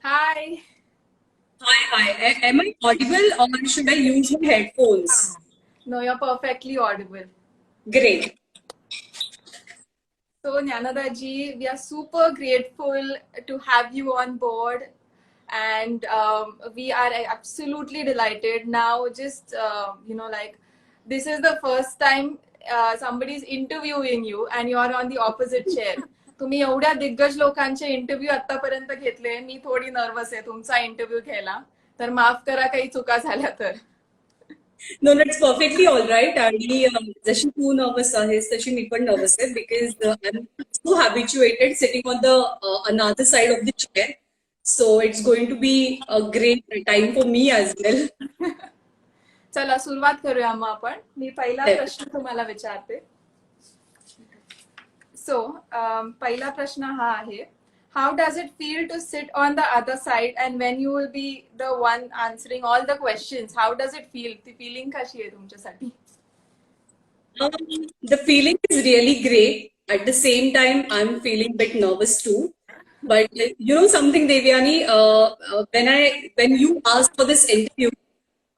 Hi. Hi. Am I audible or should I use my headphones? No, you're perfectly audible. Great. So, Jnanada ji, we are super grateful to have you on board, and we are absolutely delighted. Now, just this is the first time somebody is interviewing you, and you are on the opposite chair. तुम्ही एवढ्या दिग्गज लोकांचे interview आतापर्यंत घेतले. मी थोडी nervous आहे तुमचा interview घ्यायला, तर माफ करा काही चुका झाल्या तर. No, that's perfectly all right. आणि जशी तू nervous आहेस तशी मी पण nervous आहे because I'm so habituated sitting on the another side of the chair. So it's going to be a great time for me as well. चला सुरुवात करूया मग आपण. मी पहिला प्रश्न तुम्हाला विचारते. सो पहिला प्रश्न हा आहे, how does it feel to sit on the other side and when you will be the one answering all the questions, how does it feel? ती feeling कशी आहे तुमच्यासाठी? The feeling is really great. At the same time, I'm feeling a bit nervous too. But you know something, Devyani, when you asked for this interview,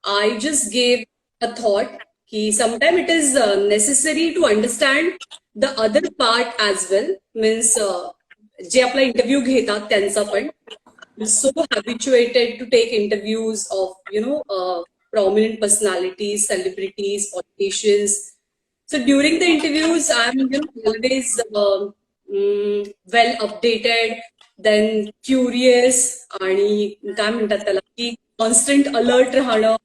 I just gave a thought कि sometimes it is necessary to understand the other part as well. Means जे आपला interview घेतात त्यांचा पण. I'm so habituated to take interviews of prominent personalities, celebrities, politicians. So during the interviews, I'm always well updated, then curious आणि काय म्हणतात त्याला की constant alert राहणं.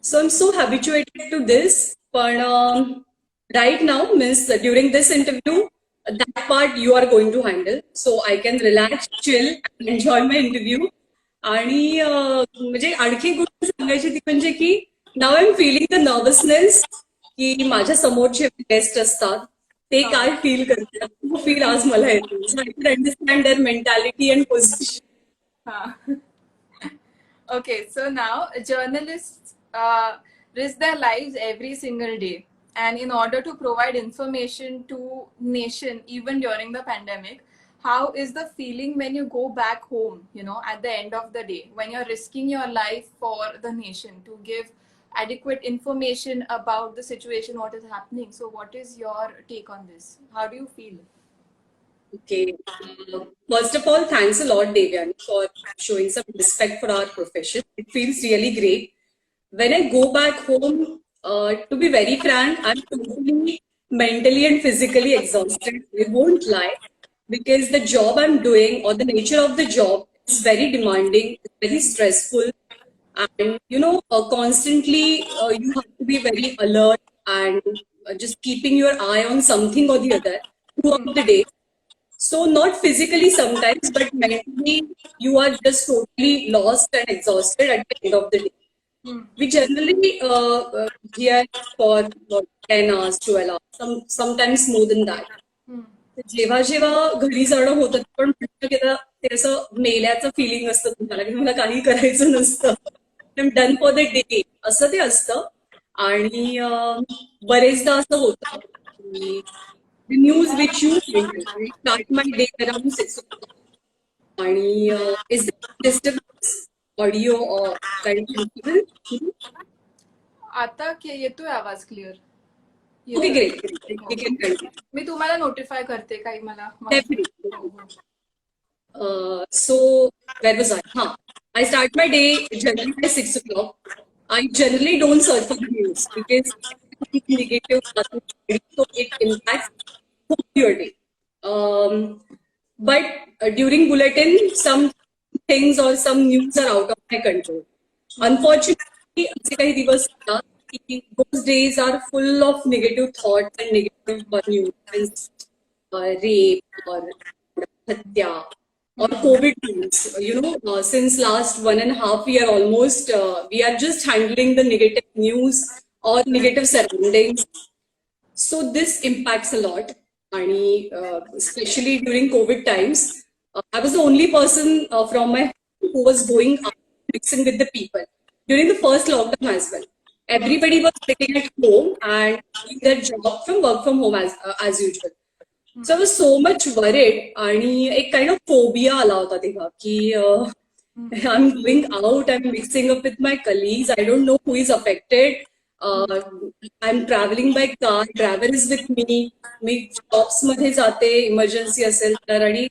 So I'm so habituated to this. But right now, means during this interview, that part you are going to handle. So I can relax, chill, and enjoy my interview. आणि म्हणजे आणखी एक गोष्ट सांगायची ती म्हणजे की नाव I am filling the nervousness की माझ्या समोरचे गेस्ट असतात ते काय फील करतात तो फील आज मला येतो. So I can understand their mentality and position. Okay, so now journalists risk their lives every single day, and in order to provide information to nation even during the pandemic, how is the feeling when you go back home, at the end of the day, when you're risking your life for the nation to give adequate information about the situation, what is happening? So what is your take on this? How do you feel? Okay. First of all, thanks a lot, Devyani, for showing some respect for our profession. It feels really great. When I go back home, to be very frank, I'm totally mentally and physically exhausted. I won't lie, because the job I'm doing or the nature of the job is very demanding, very stressful, and constantly you have to be very alert and just keeping your eye on something or the other throughout the day. So not physically sometimes, but mentally you are just totally lost and exhausted at the end of the day. We generally here for about 10 hours, 12 hours, sometimes more than that. जेव्हा जेव्हा घरी जाणं होतं पण ते असं मेल्याचं filling असतं तुम्हाला की मला काही करायचं नसतं. डन फॉर द डे असं ते असतं. आणि बरेचदा असं होतं की the news which you handle. I start my day around 6 o'clock. आणि is there disturbance audio or kind of disturbance? आता येतोय आवाज clear? Okay, great. We can continue. मी तुम्हाला नोटिफाय करते काही मला. Definitely. So where was I? I start my day generally by 6 o'clock. I generally don't search for the news because it's negative, so it impacts your day. But during bulletin, some things or some news are out of my control. Unfortunately, असे काही दिवस असतात की those days are full of negative thoughts and negative news, rape or hatya or COVID news. Since last 1.5 years almost, we are just handling the negative news or negative surroundings. So this impacts a lot. And especially during COVID times, I was the only person from my home who was going out mixing with the people during the first lockdown as well. Everybody was sitting at home and doing their job from work from home as usual. So I was so much worried आणि एक kind of phobia आला होता तेव्हा की I'm going out, I'm mixing up with my colleagues, I don't know who is affected. I'm traveling by car, driver is with me. Me jobs मध्ये जाते emergency असेल तर आणि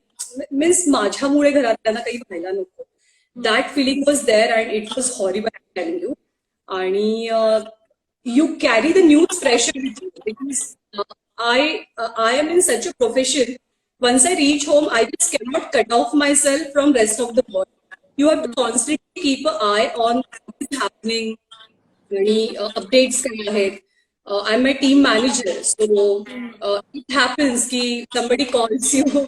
मीन्स माझ्यामुळे घरातल्यांना काही व्हायला नको. That feeling was there and it was horrible telling you. आणि you carry the news pressure with you because I am in such a profession. Once I reach home, I just cannot cut off myself from rest of the world. You have to constantly keep an eye on what is happening. Any updates काय आहेत. I'm my team manager, so it happens कि somebody calls you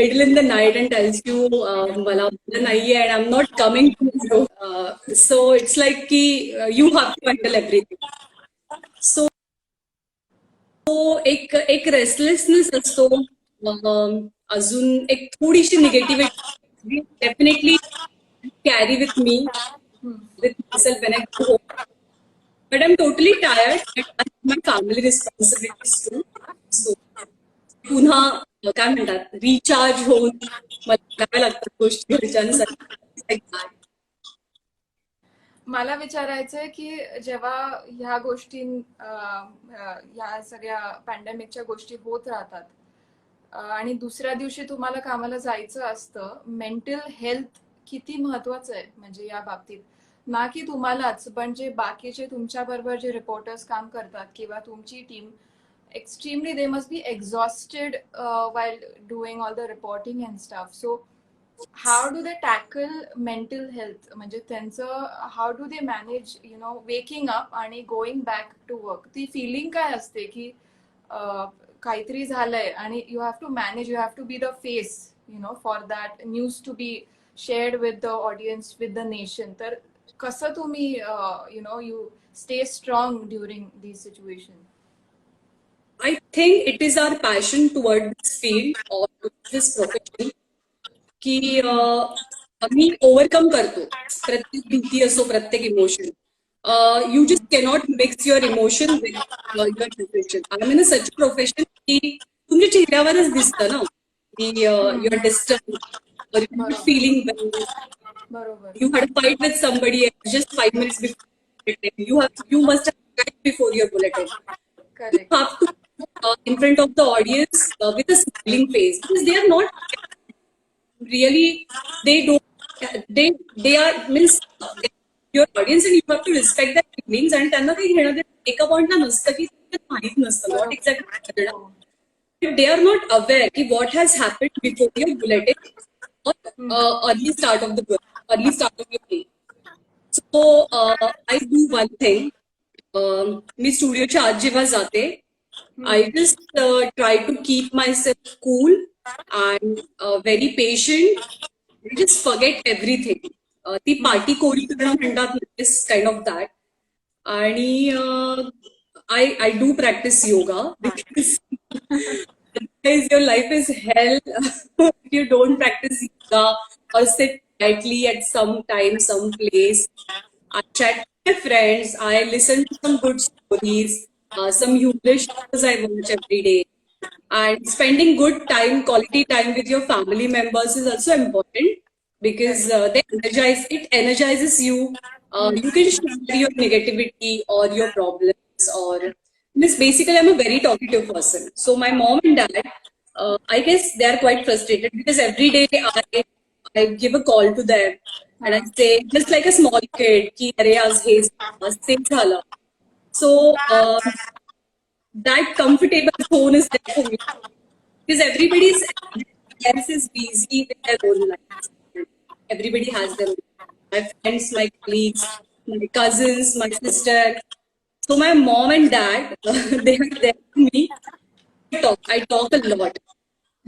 middle in the night and tells you मला बरं नाहीये and I'm not coming tomorrow. So it's like कि you have to handle everything. So एक restlessness असतो. अजून एक थोडीशी negativity definitely carry with me with myself when I go home. But I'm totally tired and I have my family responsibilities too. So पुन्हा काय म्हणतात recharge होऊन मला काय लागतात गोष्टी घरच्यांसाठी. मला विचारायचंय की जेव्हा ह्या गोष्टी ह्या सगळ्या पॅन्डेमिकच्या गोष्टी होत राहतात आणि दुसऱ्या दिवशी तुम्हाला कामाला जायचं असतं, मेंटल हेल्थ किती महत्वाचं आहे म्हणजे या बाबतीत. ना की तुम्हालाच पण जे बाकीचे तुमच्या बरोबर जे रिपोर्टर्स काम करतात किंवा तुमची team, extremely they must be exhausted while doing all the reporting and stuff. So how do they tackle mental health म्हणजे त्यांचं how do they manage waking up आणि going back to work? ती feeling काय असते की काहीतरी झालंय आणि you have to manage, you have to be the face for that news to be shared with the audience, with the nation. तर कसं तुम्ही you stay strong during these situations? I think it is our passion toward this field or this profession की आम्ही overcome करतो प्रत्येक भीती असो प्रत्येक emotion. You just cannot mix your emotion with your profession. I am in such profession की तुमच्या चेहऱ्यावरच दिसतं ना की your disturb feeling. You had a fight with somebody just 5 minutes before. You must have cried before your bulletin. Correct. You have to in front of the audience with a smiling face because they are not really, they are means your audience and you have to respect their feelings and त्यांना काही घेणं देणं एका पॉइंटला नसतं की माहित नसतं what exactly. They are not aware की what has happened before your bulletin or early start of your day. So I do one thing. मी स्टुडिओच्या आत जेव्हा जाते I just try to keep myself cool and very patient. I just forget everything. ती party कोरी करणं म्हणतात this kind of that. आणि I do practice yoga because otherwise your life is hell if you don't practice yoga or sit quietly at some time, some place. I chat with my friends. I listen to some good stories, some humorous shows I watch every day. And spending good time, quality time with your family members is also important because it energizes you. You can share your negativity or your problems or basically I'm a very talkative person. So my mom and dad, I guess they are quite frustrated because every day I give a call to them and I say just like a small kid ki अरे आज हे झालं. So that comfortable zone is there for me because everybody else is busy with their own lives. Everybody has their own. My friends, my colleagues, my cousins, my sister. So my mom and dad, they are there for me. I talk a lot.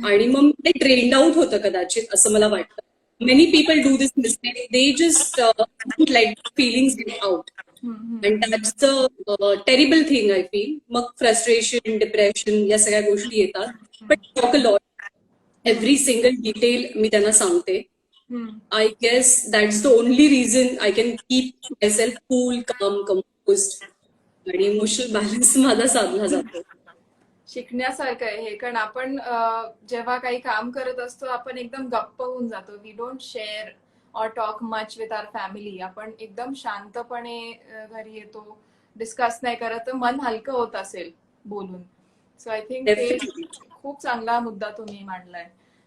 आणि मग ते trend out होतं कदाचित असं मला वाटतं. Many people do this mistake. They just don't let feelings get out. And that's the terrible thing I feel. Mug frustration, depression या सगळ्या गोष्टी येतात. But talk a lot. Every single detail मी त्यांना सांगते. I guess that's the only reason I can keep myself cool, calm, composed. आणि emotional balance माझा साधला जातो. शिकण्यासारखं आहे हे, कारण आपण जेव्हा काही काम करत असतो आपण एकदम गप्प होऊन जातो. We don't share or talk much with our family. आपण एकदम शांतपणे घरी येतो, डिस्कस नाही करत, तर मन हलकं होत असेल बोलून. सो आय थिंक ते Definitely. खूप चांगला मुद्दा तुम्ही मांडलाय.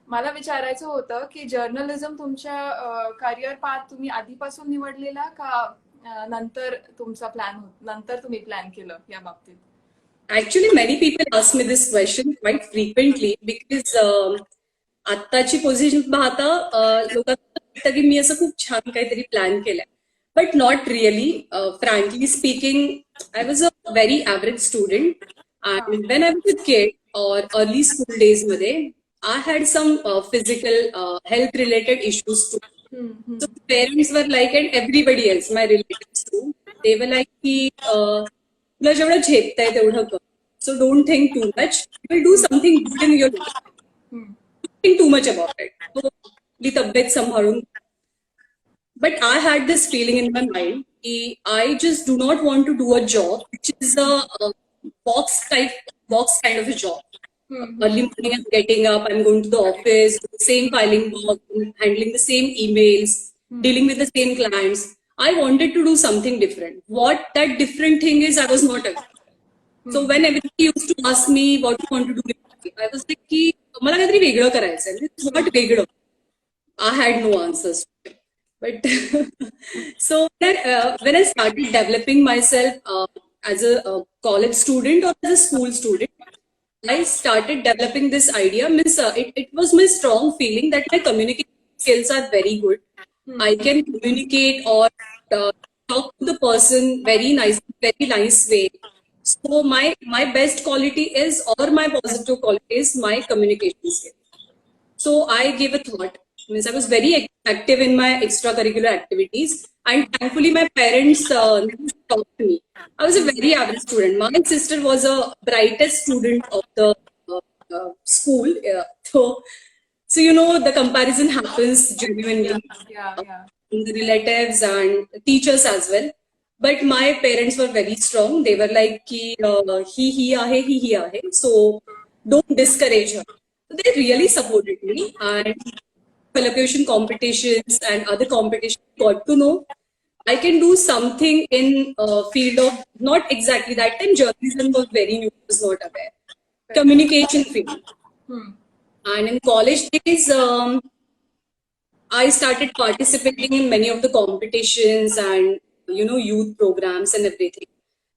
मला विचारायचं होतं की जर्नलिझम तुमच्या करिअर पाथ तुम्ही आधीपासून निवडलेला का नंतर तुमचा प्लॅन नंतर तुम्ही प्लॅन केलं या बाबतीत? Actually, many people ask me this question quite frequently because आत्ताची पोझिशन पाहता लोकांना वाटतं की मी असं खूप छान काहीतरी प्लॅन केलंय. But not really. Frankly speaking, I was a very average student. And when I was a kid और अर्ली स्कूल डेज मध्ये I had some physical health related issues too. So parents were like, and everybody else, my relatives too, they were like, की तुला जेवढं झेपतंय तेवढं कर. So don't think too much. You will do something good in your life. Don't think too much about it. So आपली तब्येत सांभाळून. But I had this feeling in my mind, कि I just do not want to do a job which is a box kind of a job. Early morning, I'm getting up, I'm going to the office, same filing work, handling the same emails, dealing with the same clients. I wanted to do something different. What that different thing is, I was not aware. So when everybody used to ask me what you want to do, I was like, की मला काहीतरी वेगळं करायचंय. What वेगळं? I had no answers. But so when I started developing myself as a college student or as a school student, I started developing this idea. Means it was my strong feeling that my communication skills are very good. I can communicate or talk to the person very nice way. So my best quality is, or my positive quality is, my communication skill. So I gave a thought. Means I was very active in my extracurricular activities, and thankfully my parents taught me. I was a very average student. My sister was a brightest student of the school. So you know the comparison happens genuinely. Yeah. The relatives and teachers as well. But my parents were very strong. They were like, ki, he ahe. So don't discourage her. So they really supported me. And elocution competitions and other competitions, got to know I can do something in field of, not exactly that time journalism was very new, I was not aware. Communication field. And in college days, I started participating in many of the competitions and youth programs and everything.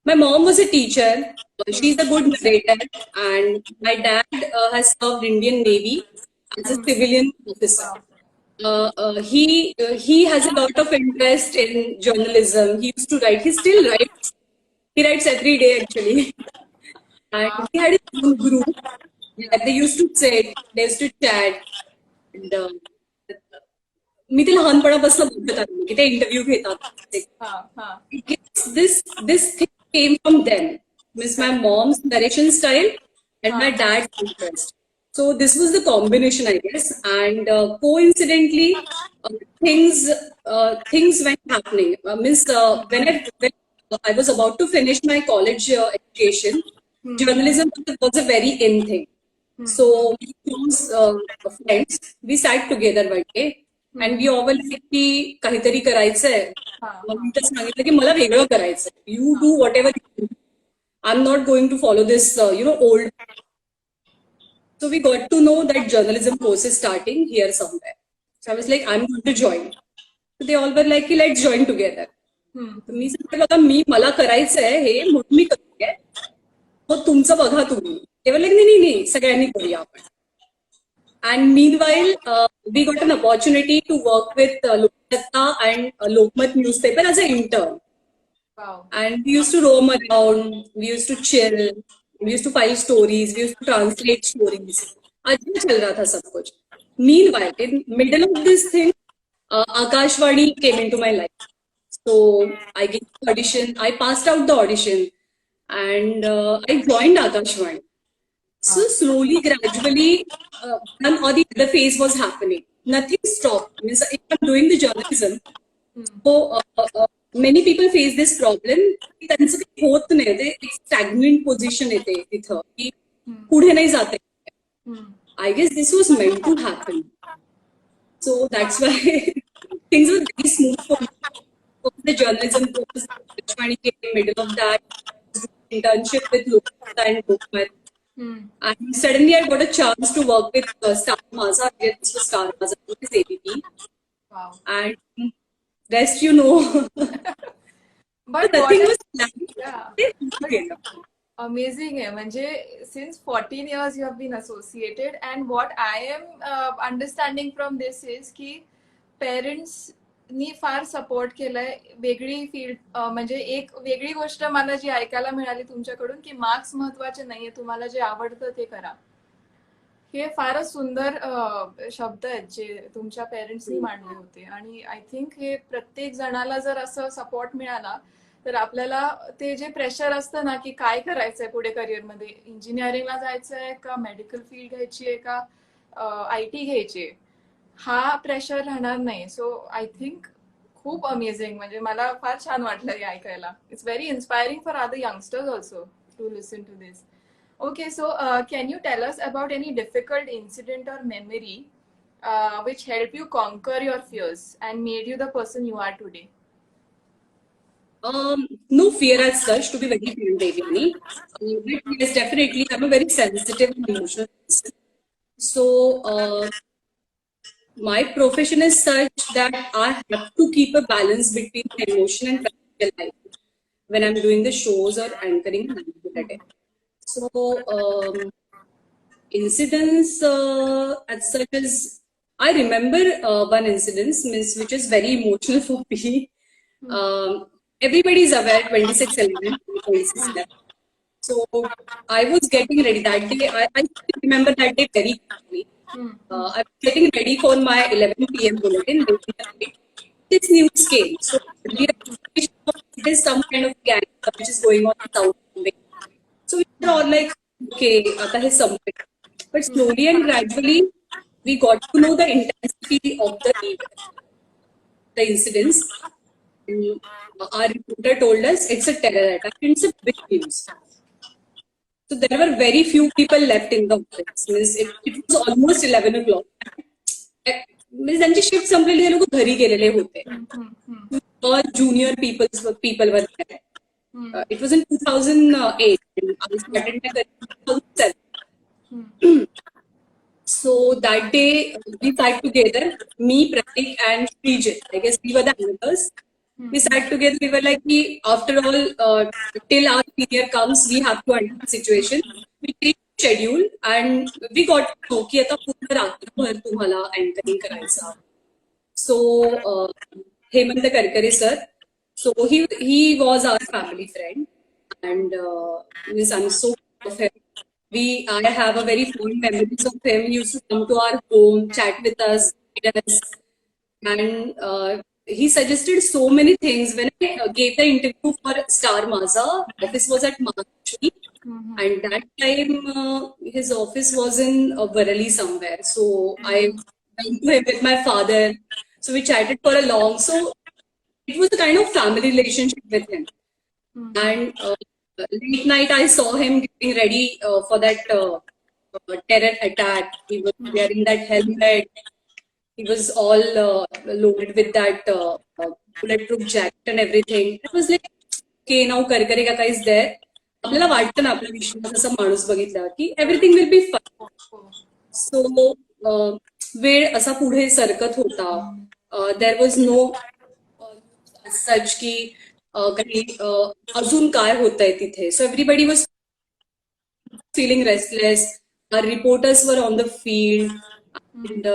My mom was a teacher. She's a good narrator, and my dad has served Indian Navy as a civilian officer. He has a lot of interest in journalism. He used to write. He still writes. He writes every day actually. And he had his own group. They used to sit. They used to chat. And मी ते लहानपणापासून बघत आले की ते interview घेतात. This thing came from them. Means my mom's narration style and my dad's interest. So this was the combination, I guess. And coincidentally, things went happening. Means when I was about to finish my college education, journalism was a very in thing. So we chose friends. We sat together one day. And we all like की काहीतरी करायचंय. मग मी तर सांगितलं की मला वेगळं करायचंय. You do whatever you do. I'm not going to follow this, old. So we got to know that journalism course is starting here somewhere. So I was like, I'm going to join. So they all were like, let's join together. मी सांगितलं बघा मी मला करायचंय हे म्हणून मी करते. मग तुमचं बघा तुम्ही. ते बोलले नाही सगळ्यांनी करूया आपण. And meanwhile, we got an opportunity to work with Loksatta and Lokmat newspaper as an intern. Wow. And we used to roam around, we used to chill, we used to file stories, we used to translate stories. अच्छा चल रहा था सब कुछ. Meanwhile, in middle of this thing, Akashvani came into my life. So I gave the audition, I passed out the audition, and I joined Akashvani. So slowly, gradually, one or the other phase was happening. Nothing stopped. Means if I'm doing the journalism, so many people face this problem. त्यांचं काही होत नाही. ते एक stagnant position येते तिथं. पुढे नाही जाते. Hmm. I guess this was meant to happen. So that's why things were very smooth for me. The journalism course, Akashvani came in the middle of that, internship with Lokata and Gokmal. Hmm. And suddenly I got a chance to work with Star Maza. This was Star Maza, this is ABP. Wow. And rest you know. But Nothing what was yeah. planned. Amazing है म्हणजे since 14 years you have been associated and what I am understanding from this is की parents नी फार support केलाय वेगळी field म्हणजे एक वेगळी गोष्ट मला जी ऐकायला मिळाली तुमच्याकडून की मार्क्स महत्वाचे नाहीये तुम्हाला जे आवडतं ते करा हे फारच सुंदर शब्द आहेत जे तुमच्या पेरेंट्सनी मांडले होते आणि आय थिंक हे प्रत्येक जणाला जर असं सपोर्ट मिळाला तर आपल्याला ते जे प्रेशर असतं ना की काय करायचंय पुढे करिअरमध्ये इंजिनिअरिंगला जायचंय का मेडिकल फील्ड घ्यायची आहे का IT घ्यायची हा प्रेशर राहणार नाही सो आय थिंक खूप अमेझिंग म्हणजे मला फार छान वाटलं हे ऐकायला it's very inspiring for other youngsters also to listen to this Okay, so can you tell us about any difficult incident or memory which helped you conquer your fears and made you the person you are today? No fear as such, to be very frank, Devyani. But yes, definitely, I'm a very sensitive and emotional person. So, my profession is such that I have to keep a balance between emotion and practical life when I'm doing the shows or anchoring at it. So, incidents as such as I remember one incident, which is very emotional for me. Everybody is aware 26/11, 26/11. So I was getting ready that day. I still remember that day very clearly. I was getting ready for my 11 p.m. bulletin. Late in the night. This news came. So we it is some kind of gang which is going on in South Bombay. So we were all like, okay, आता हे संपलं. But slowly and gradually, we got to know the intensity of the incidents. And our reporter told us it's a terror attack. It's a big news. So there were very few people left in the office. It was almost 11 o'clock. Means त्यांची shift संपलेली ते लोक घरी गेलेले होते. All junior people were there. It was in 2008. I started my career in 2007. So that day we sat together, me, Pratik, and Srijit. I guess we were the anchors. We sat together. We were like, after all, till our senior comes, we have to handle the situation. We take schedule and we got to know की आता पूर्ण रात्रभर तुम्हाला anchoring करायचं. So Hemant Karkare sir. So he was our family friend, and I'm so proud of him. I have a very fond memories of him. He used to come to our home, chat with us, guide us, and he suggested so many things. When I gave the interview for Star Maza, office was at Maharashtra, and that time his office was in Varali somewhere. So I went to him with my father. So we chatted for a long. So it was a kind of family relationship with him. And late night, I saw him getting ready for that terror attack. He was wearing that helmet. He was all loaded with that bulletproof jacket and everything. It was like, okay, now Karkare Kaka is there. आपल्याला वाटतं ना आपल्या विश्वासाचा माणूस बघितल्यावर की everything will be fine. सो वेळ असा पुढे सरकत होता. देर वॉज नो सच की काही अजून काय होतंय तिथे. So everybody was feeling restless. Our reporters were on the field, and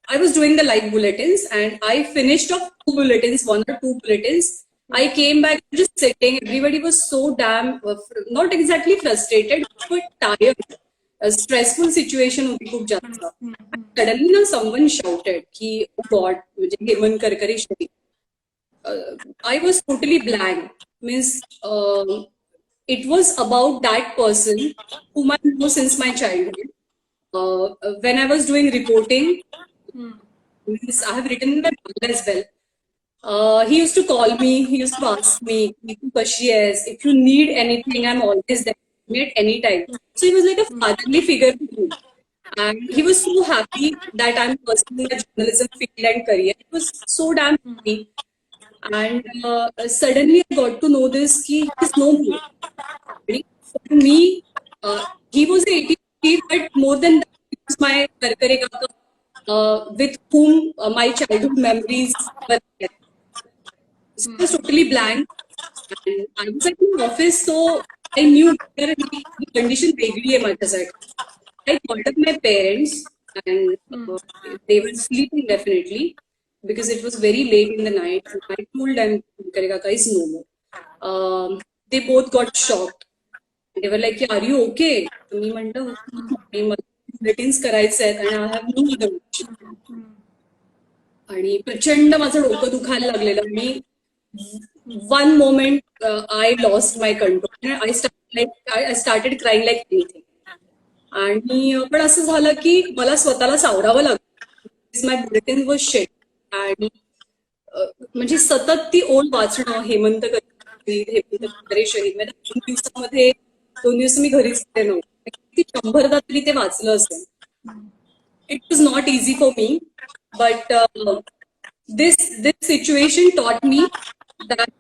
I was doing the live bulletins, and I finished off 1 or 2 bulletins. I came back just sitting. Everybody was so damn not exactly frustrated, but tired. A stressful situation होती खूप जास्त. Suddenly, now someone shouted, "कि oh God, म्हणजे हेमंत करकरे शहीद." I was totally blank. Means it was about that person whom I know since my childhood. When I was doing reporting, means I have written in my blog as well. He used to call me. He used to ask me, "तू कशी आहेस? If you need anything, I'm always there. me at any time. So he was like a fatherly figure to me. And he was so happy that I'm pursuing a journalism field and career. He was so damn happy. And suddenly I got to know this कि he's no more. For me, he was an 80 kid, but more than that, he was my Kar Karega Ka, with whom my childhood memories were there. So I was totally blank. And I was at my office, so I knew that the condition वेगळी आहे माझ्यासाठी. I called up my parents and they were sleeping definitely because it was very late in the night. And I told them, Karega Ka is no more. They both got shocked. They were like, are you okay? तर मी म्हटलं, "नाही, मला bulletins करायचे आहेत आणि I have no other option." आणि प्रचंड माझं डोकं दुखायला लागलेलं. मी one moment I lost my control. I started crying like anything. आणि पण असं झालं की मला स्वतःला सावरावं लागलं. माय बुलेटिन वॉज शेट. आणि म्हणजे सतत ती ओळ वाचणं, हेमंत खरे शहीद म्हणजे 2 दिवस मी घरीच गेले नव्हते. ती 100दा तरी ते वाचलं असेल. It was not easy for me, but this situation taught me that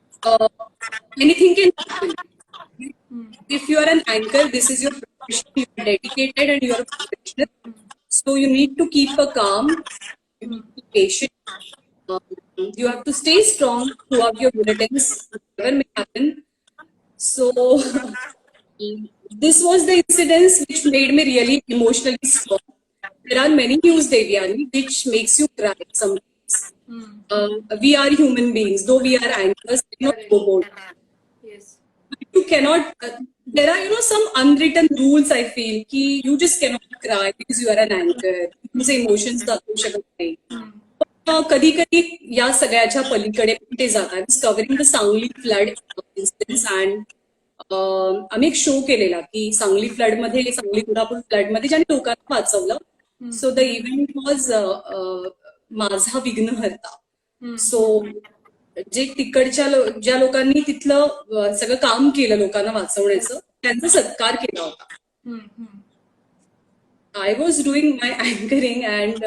anything can happen. If you are an anchor, this is your profession, you are dedicated and you are a professional. So you need to keep a calm, you need to be patient. You have to stay strong throughout your bulletins, whatever may happen. So this was the incidents which made me really emotionally strong. There are many news, Devyani, which makes you cry sometimes. We are human beings, though we are anchors, we are not robots. Yes. You cannot. There are, some unwritten rules. I feel कि you just cannot cry because you are an anchor. तुमचे emotions दाखवू शकत नाही. पण कधी कधी या सगळ्याच्या पलीकडे कुठे जातात. I was covering the Sangli flood incidents and आम्ही एक शो केलेला की सांगली फ्लड मध्ये, सांगली कोल्हापूर फ्लड मध्ये ज्याने लोकांना वाचवलं. सो द इव्हेंट वॉज माझा विघ्नहर्ता. सो जे तिकडच्या ज्या लोकांनी तिथलं सगळं काम केलं लोकांना वाचवण्याचं, त्यांचा सत्कार केला होता. I was doing my anchoring and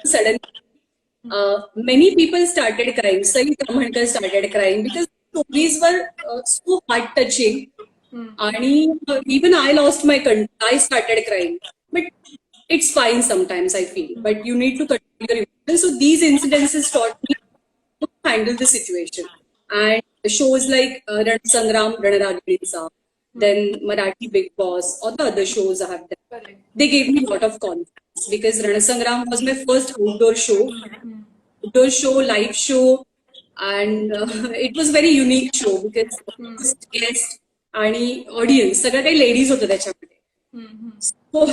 suddenly many people started crying. Saeed Ramanekar started crying because stories were so heart touching. And even I lost my control. I started crying. But it's fine sometimes, I feel. But you need to control your emotions. So these incidences taught me to handle the situation. And shows like Ranasangram, Ranaragini, then Marathi Big Boss, or the other shows I have done. They gave me a lot of confidence because Ranasangram was my first outdoor show. Outdoor show, live show, and it was very unique show because host, guest आणि audience सगळं काही ladies होतं त्याच्यामध्ये. So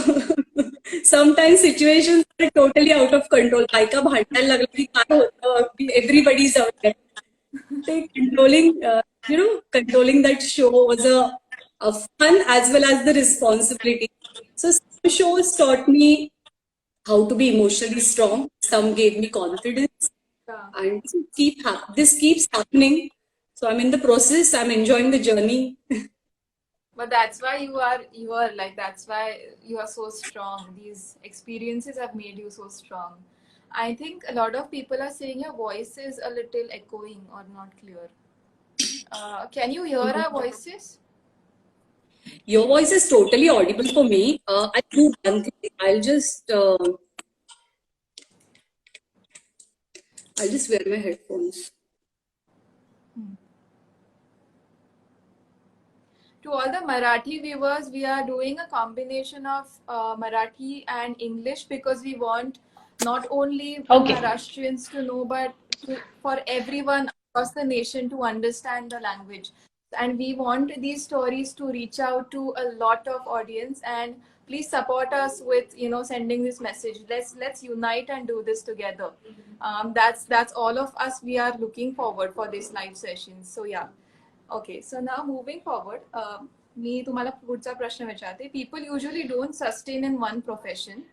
sometimes situation totally out of control. बायका भांडायला लागलं की काय होतं, एव्हरीबडी इज अवेअर. ते controlling that show was a fun as well as the responsibility. So some shows taught me how to be emotionally strong. Some gave me confidence. And this keeps happening. So I'm in the process. I'm enjoying the journey. But that's why you are like, that's why you are so strong. These experiences have made you so strong. I think a lot of people are saying your voice is a little echoing or not clear. Can you hear our voices? Your voice is totally audible for me. I'll do one thing. I'll just wear my headphones. To all the Marathi viewers, we are doing a combination of Marathi and English because we want not only Maharashtrians to know, but for everyone across the nation to understand the language. And we want these stories to reach out to a lot of audience. And please support us with sending this message. Let's unite and do this together. That's all of us. We are looking forward for this live session. So yeah. Okay, so now moving forward, मी तुम्हाला पुढचा प्रश्न विचारते. People usually don't sustain in one profession.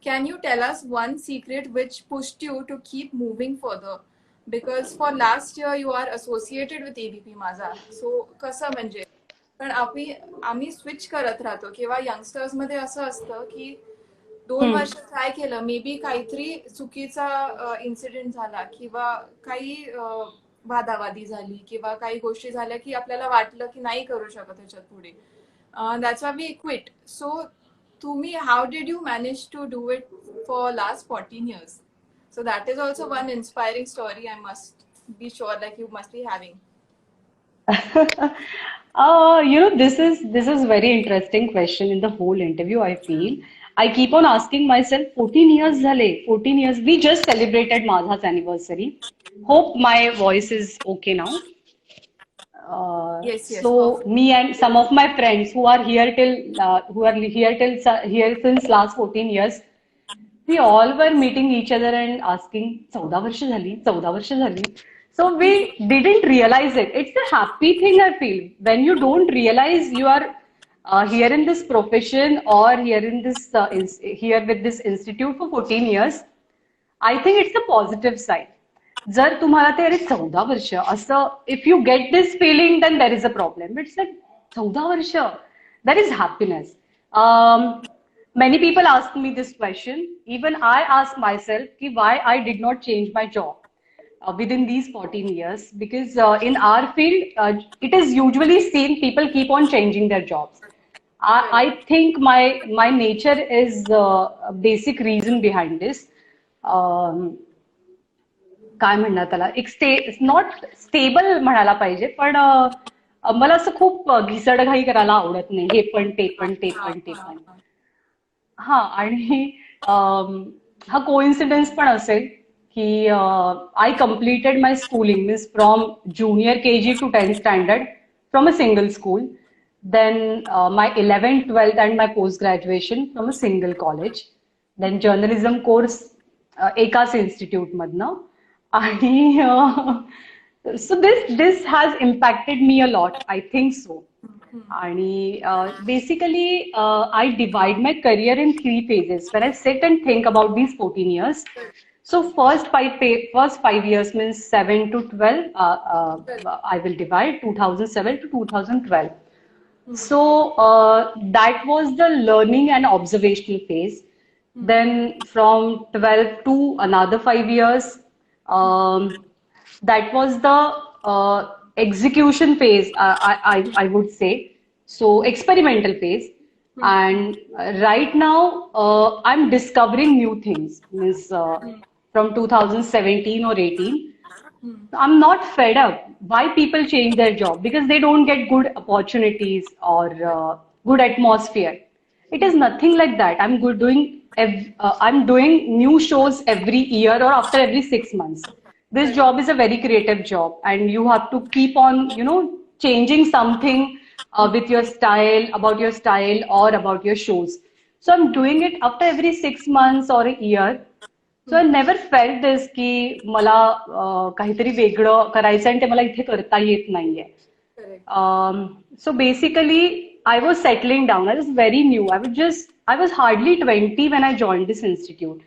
Can you tell us one secret which pushed you to keep moving further? Because for last year you are associated with ABP माझा. So कसं म्हणजे? पण आम्ही switch करत राहतो किंवा youngsters मध्ये असं असतं की 2 वर्ष ट्राय केलं, मे बी काहीतरी चुकीचा इन्सिडेंट झाला किंवा काही वादावादी झाली किंवा काही गोष्टी झाल्या की आपल्याला वाटलं की नाही करू शकत ह्याच्यात पुढे. That's why we quit. So तुम्ही how did you manage to do it for last 14 years? So that is also one inspiring story. I must be sure like you must be having. This is very interesting question in the whole interview, I feel. I keep on asking myself, 14 years झाले, 14 years. We just celebrated Madha's anniversary. Hope my voice is okay now. Yes, yes, So perfect. me and some of my friends who are here since last 14 years, we all were meeting each other and asking, 14 वर्ष झाली, 14 वर्ष झाली. So we didn't realize it. It's a happy thing, I feel. When you don't realize you are here in this profession or here with this institute for 14 years, I think it's a positive side. जर तुम्हाला ते अरे 14 वर्ष असं, if you get this feeling, then there is a problem. It's like 14 वर्ष, there is happiness. Many people ask me this question. Even I ask myself ki why I did not change my job within these 14 years. Because in our field, it is usually seen people keep on changing their jobs. I think my nature is a basic reason behind this. काय म्हणणार त्याला, एक not stable म्हणायला पाहिजे, पण मला असं खूप घिसडघाई करायला आवडत नाही, हे पण ते पण ते पण ते पण. हा, आणि हा कोइन्सिडन्स पण असेल की I completed my schooling means from junior KG to 10th standard from a single school. Then my 11th, 12th and my post graduation from a single college. Then journalism course एकाच institute मधनं. आणि so this has impacted me a lot, I think so. आणि basically I divide my career in 3 phases when I sit and think about these 14 years. So first 5 years means 7 to 12. I will divide 2007 to 2012. So that was the learning and observational phase. Then from 12 to another 5 years, that was the execution phase, I would say. So experimental phase. And right now, I'm discovering new things. Means from 2017 or 18. I'm not fed up. Why people change their job? Because they don't get good opportunities or good atmosphere. It is nothing like that. I'm doing new shows every year or after every 6 months. This job is a very creative job, and you have to keep on, changing something with your style, about your style or about your shows. So I'm doing it after every 6 months or a year. So I never felt this की मला काहीतरी वेगळं करायचं आणि ते मला इथे करता येत नाहीये. So basically I was settling down. I was very new. I was hardly 20 when I joined this institute.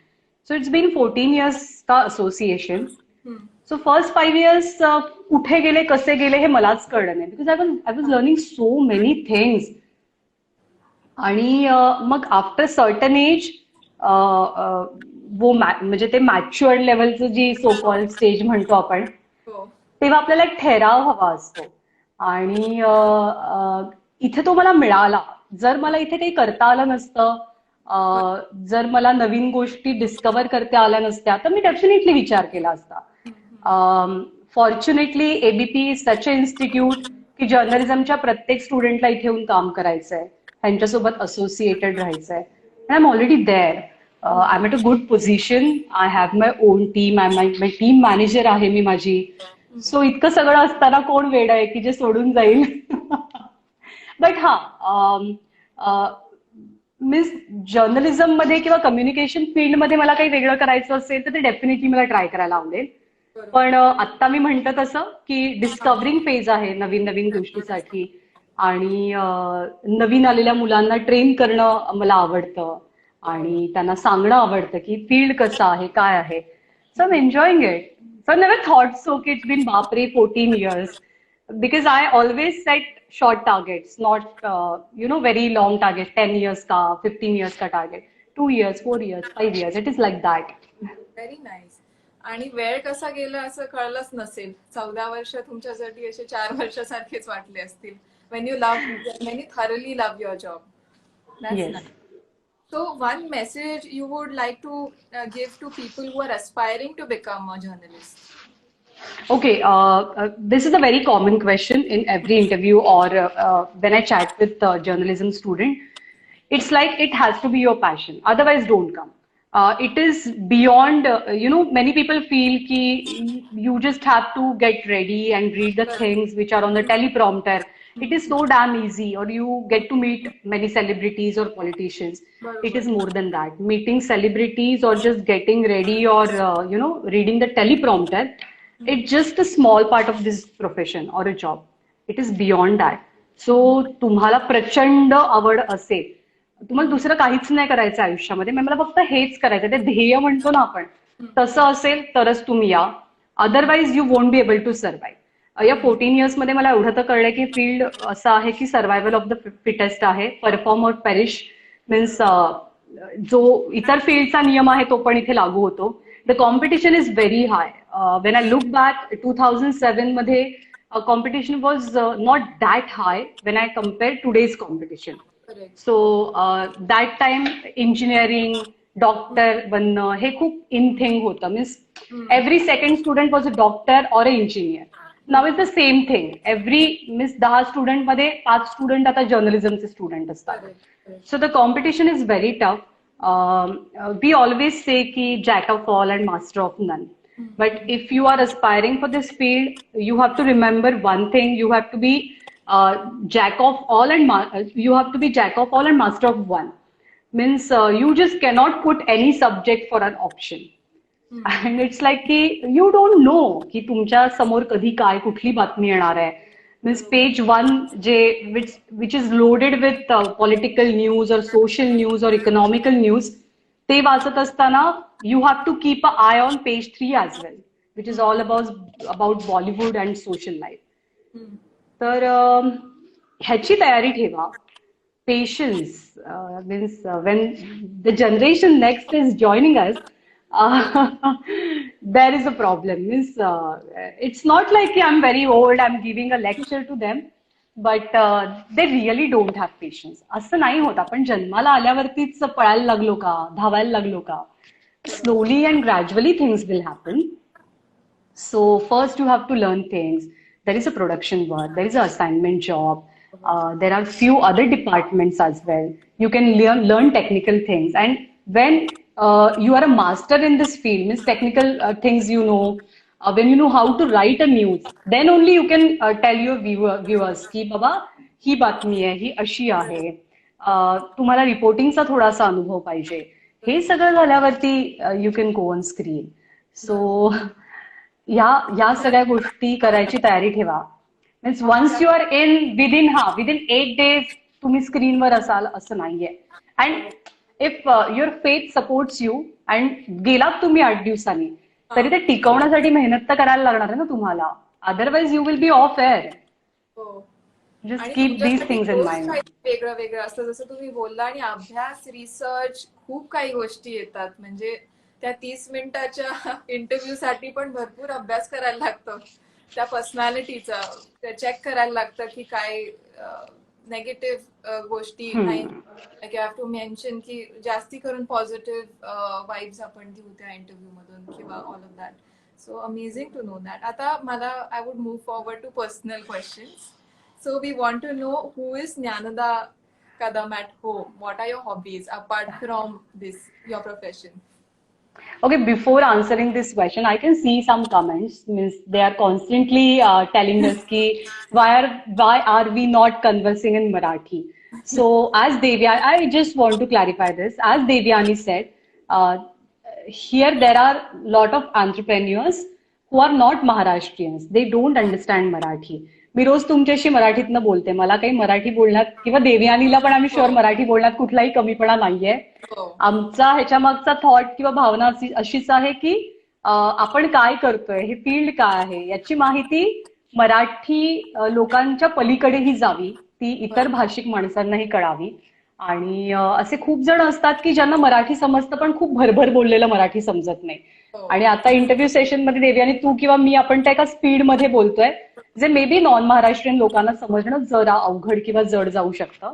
So it's been 14 years का association. So first 5 years कुठे गेले कसे गेले हे मलाच कळलं नाही, because I was learning so many things. आणि मग after certain age म्हणजे ते मॅच्युअर्ड लेवलचं जी सो कॉल्ड स्टेज म्हणतो आपण, तेव्हा आपल्याला एक ठराव हवा असतो. आणि इथे तो मला मिळाला. जर मला इथे काही करता आलं नसतं, जर मला नवीन गोष्टी डिस्कवर करता आल्या नसत्या, तर मी डेफिनेटली विचार केला असता. Fortunately ABP is such a institute की जर्नलिझमच्या प्रत्येक स्टुडंटला इथे येऊन काम करायचंय, त्यांच्यासोबत असोसिएटेड राहायचंय. I am already there. I am at a good position. I have my own team. My team manager आहे मी माझी. सो इतकं सगळं असताना कोण वेड आहे की जे सोडून जाईल. बट मीन्स जर्नलिझम मध्ये किंवा कम्युनिकेशन फील्डमध्ये मला काही वेगळं करायचं असेल तर ते डेफिनेटली मला ट्राय करायला आवडेल. पण आत्ता मी म्हणतो तसं की डिस्कवरिंग फेज आहे नवीन नवीन गोष्टीसाठी, आणि नवीन आलेल्या मुलांना ट्रेन करणं मला आवडतं आणि त्यांना सांगणं आवडतं की फील्ड कसं आहे, काय आहे. So I am enjoying it. So I never thought so की इट्स बीन बापरे 14 years. because I always set short targets, not very long targets, 10 years ka, 15 years ka target, 2 years, 4 years, 5 years. It is like that. Very nice. आणि वेळ कसा गेला असं कळलंच नसेल. 14 वर्ष तुमच्यासाठी असे 4 वर्षासारखेच वाटले असतील. When you thoroughly love your job. That's Yes. nice. So one message you would like to give to people who are aspiring to become a journalist. Okay, this is a very common question in every interview or when I chat with journalism student. It's like it has to be your passion, otherwise don't come. It is beyond, many people feel ki you just have to get ready and read the things which are on the teleprompter. It is so damn easy, or you get to meet many celebrities or politicians. It is more than that. Meeting celebrities or just getting ready or, reading the teleprompter, it's just a small part of this profession or a job. It is beyond that. So तुम्हाला प्रचंड आवड असेल, तुम्हाला दुसरं काहीच नाही करायचं आयुष्यामध्ये, मला फक्त हेच करायचं, ते ध्येय म्हणतो ना आपण, तसं असेल तरच तुम्ही या. Otherwise you won't be able to survive. या 14 इयर्स मध्ये मला एवढं तर कळलंय की फील्ड असं आहे की सर्व्हायव्हल ऑफ द फिटेस्ट आहे. परफॉर्म और पेरिश मीन्स जो इतर फील्डचा नियम आहे तो पण इथे लागू होतो. The competition is very high. When I look back 2007 मध्ये competition was not that high when I compare today's competition. So that time engineering, doctor बनणं हे खूप इन थिंग होतं. Means every second student was a doctor or a engineer. Now is the same thing. Every means 10 student मध्ये 5 student आता जर्नलिझमचे student असतात. So the competition is very tough. We always say ki jack of all and master of none. But if you are aspiring for this field, you have to remember one thing: you have to be jack of all and you have to be jack of all and master of one. Means you just cannot put any subject for an option. And it's like ki you don't know ki तुमच्या समोर कधी काय कुठली बातमी येणार आहे. Means page 1 which is loaded with political news or social news or economical news, ते वाचत असताना you have to keep an eye on page 3 as well, which is all about Bollywood and social life. तर ह्याची तयारी ठेवा. Patience means when the generation next is joining us, there is a problem. Means it's not like I'm very old, I'm giving a lecture to them, but they really don't have patience. असं नाही होत. आपण जन्माला आल्यावरतीच पळायला लागलो का, धावायला लागलो का? Slowly and gradually things will happen. So first you have to learn things. There is a production work, there is an assignment job, there are few other departments as well. You can learn technical things, and when you are a master in this field, means technical things you know, when you know how to write a news, then only you can tell your viewers की बाबा ही बातमी आहे, ही अशी आहे. तुम्हाला रिपोर्टिंगचा थोडासा अनुभव पाहिजे. हे सगळं झाल्यावरती you can go on screen. So या सगळ्या गोष्टी करायची तयारी ठेवा. Means once you are within 8 days तुम्ही स्क्रीनवर असाल असं नाहीये. And if your faith supports you and गेलात तुम्ही 8 दिवसांनी, तरी ते टिकवण्यासाठी मेहनत तर करायला लागणार आहे ना तुम्हाला. Otherwise you will be of air. Just keep these things in mind. वेगळं वेगळं असतं जसं तुम्ही बोलला. आणि अभ्यास, रिसर्च, खूप काही गोष्टी येतात. म्हणजे त्या 30 मिनिटाच्या इंटरव्ह्यू साठी पण भरपूर अभ्यास करायला लागतो. त्या पर्सनॅलिटीचा चेक करायला लागतं की काय नेगेटिव्ह गोष्टी नाही. Like you have to mention की जास्ती करून पॉझिटिव्ह वाईब्स आपण देऊ त्या इंटरव्ह्यू मधून किंवा all of that. So amazing to know that. आता मला I would move forward to personal questions. So we want to know, who is Jnanada Kadam at home? What are your hobbies apart from this, your profession? Okay, before answering this question, I can see some comments. Means they are constantly telling us ki why are we not conversing in Marathi? So as Devya, I just want to clarify this. As Devyani said, here there are lot of entrepreneurs who are not Maharashtrians. They don't understand Marathi. मी रोज तुमच्याशी मराठीतनं बोलते. मला काही मराठी बोलण्यात किंवा देवयानीला पण आम्ही sure Marathi बोलण्यात कुठलाही कमीपणा नाहीये. आमचा ह्याच्या मागचा थॉट किंवा भावना अशीच आहे की आपण काय करतोय, हे फील्ड काय आहे याची माहिती मराठी लोकांच्या पलीकडेही जावी, ती इतर भाषिक माणसांनाही कळावी. आणि असे खूप जण असतात की ज्यांना मराठी समजतं पण खूप भरभर बोललेलं मराठी समजत नाही. हो. आणि आता इंटरव्ह्यू सेशन मध्ये देवी आणि तू किंवा मी आपण त्या एका स्पीड मध्ये बोलतोय जे मे बी नॉन महाराष्ट्रीयन लोकांना समजणं जरा अवघड किंवा जड जाऊ शकतं.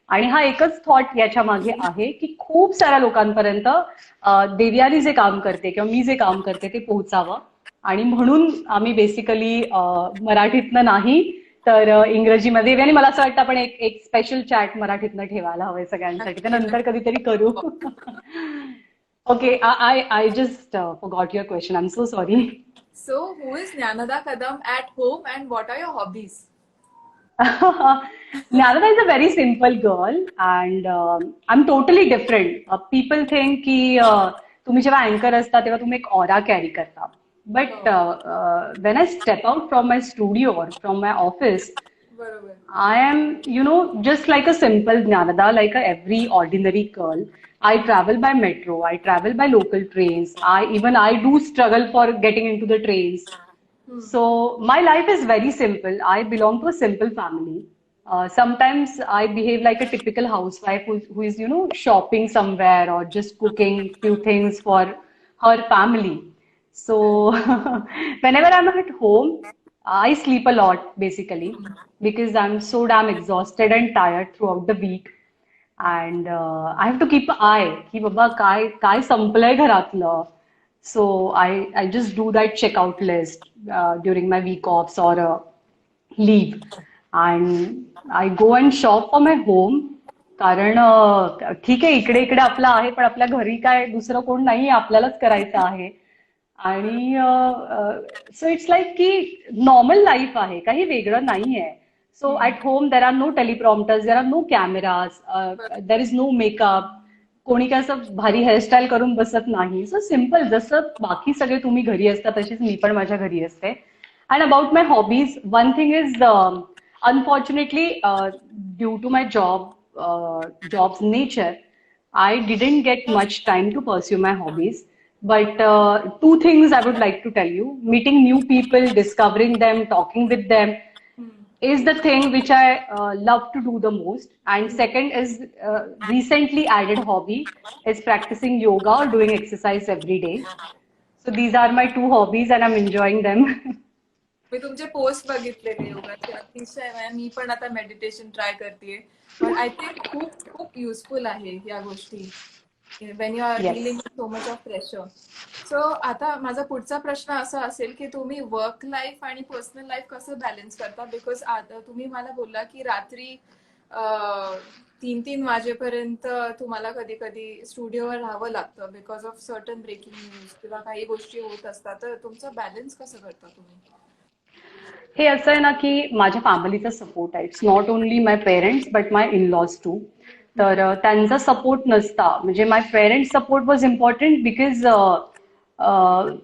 आणि हा एकच थॉट याच्या मागे आहे की खूप साऱ्या लोकांपर्यंत देवयानी जे काम करते किंवा मी जे काम करते ते पोहोचावं. आणि म्हणून आम्ही बेसिकली मराठीतनं नाही तर इंग्रजीमध्ये आणि मला असं वाटतं आपण एक एक स्पेशल चॅट मराठीतनं ठेवायला हवंय सगळ्यांसाठी, तर नंतर कधीतरी करू. Okay, I just forgot your question, I am so sorry. So, who is Jnanada Kadam at home and what are your hobbies? Nalada is a very simple girl and I'm totally different. People think की तुम्ही जेव्हा अँकर असता तेव्हा तुम्ही एक aura carry करता. But when I step out from my studio or from my office, बरोबर. I am, just like a simple Jnanada, like a every ordinary girl. I travel by metro, I travel by local trains. I do struggle for getting into the trains. So my life is very simple. I belong to a simple family. Sometimes I behave like a typical housewife who is, shopping somewhere or just cooking few things for her family. So whenever I'm at home, I sleep a lot basically because I'm so damn exhausted and tired throughout the week. And I have to keep an eye की बाबा काय संपलंय घरातलं. So I just do that checkout list during my week offs or leave. And I go and shop for my home. कारण ठीक आहे इकडे इकडे आपलं आहे पण आपल्या घरी काय दुसरं कोण नाही आपल्यालाच करायचं आहे. आणि सो इट्स लाईक की नॉर्मल लाईफ आहे, काही वेगळं नाहीये. So at home there are no teleprompters, there are no cameras, there is no makeup. कोणी काय असं भारी हेअरस्टाईल करून बसत नाही. सो सिम्पल जसं बाकी सगळे तुम्ही घरी असता तशीच मी पण माझ्या घरी असते. And about my hobbies, one thing is unfortunately due to my job's nature, I didn't get much time to pursue my hobbies. But two things I would like to tell you: meeting new people, discovering them, talking with them is the thing which I love to do the most. And second is recently added hobby is practicing yoga or doing exercise every day. So these are my two hobbies and I'm enjoying them. मी तुमचे post बघितलेले योगाचे, अतिशय म्हणजे मी पण आता meditation try करतेय. पण I think खूप खूप युजफुल आहे या गोष्टी when you are Yes. Dealing with so much of pressure. So आता माझा पुढचा प्रश्न असा असेल की तुम्ही वर्क लाईफ आणि पर्सनल लाईफ कसं बॅलन्स करता? बिकॉज आता तुम्ही मला बोलला की रात्री 3-3 वाजेपर्यंत तुम्हाला कधी कधी स्टुडिओवर राहावं लागतं because of certain breaking news किंवा काही गोष्टी होत असतात. तर तुमचं बॅलन्स कसं करता तुम्ही? हे असं आहे ना की माझ्या फॅमिलीचा सपोर्ट आहे. It's not only my parents but my in laws too. तर त्यांचा सपोर्ट नसता म्हणजे my parents support was important because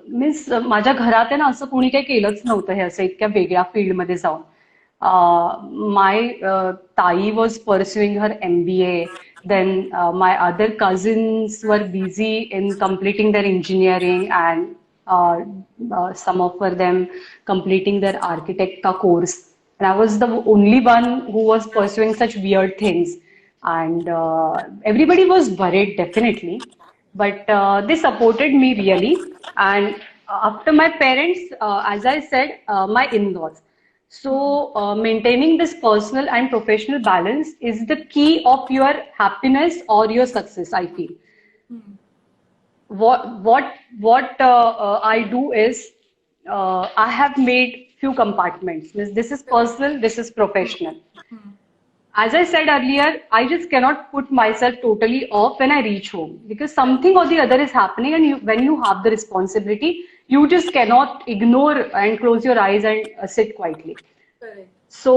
means माझ्या घरात आहे ना असं कोणी काही केलंच नव्हतं हे असं इतक्या वेगळ्या फील्डमध्ये जाऊन. माय ताई was pursuing her MBA. Then my other cousins were busy in completing their engineering and some of them completing their architect ka course. And I was the only one who was pursuing such weird things. And everybody was worried definitely, but they supported me really. And after my parents, as I said, my in-laws. So maintaining this personal and professional balance is the key of your happiness or your success, I feel. What I do is I have made few compartments. This is personal, this is professional. As I said earlier, I just cannot put myself totally off when I reach home because something or the other is happening, and when you have the responsibility, you just cannot ignore and close your eyes and sit quietly. Correct. So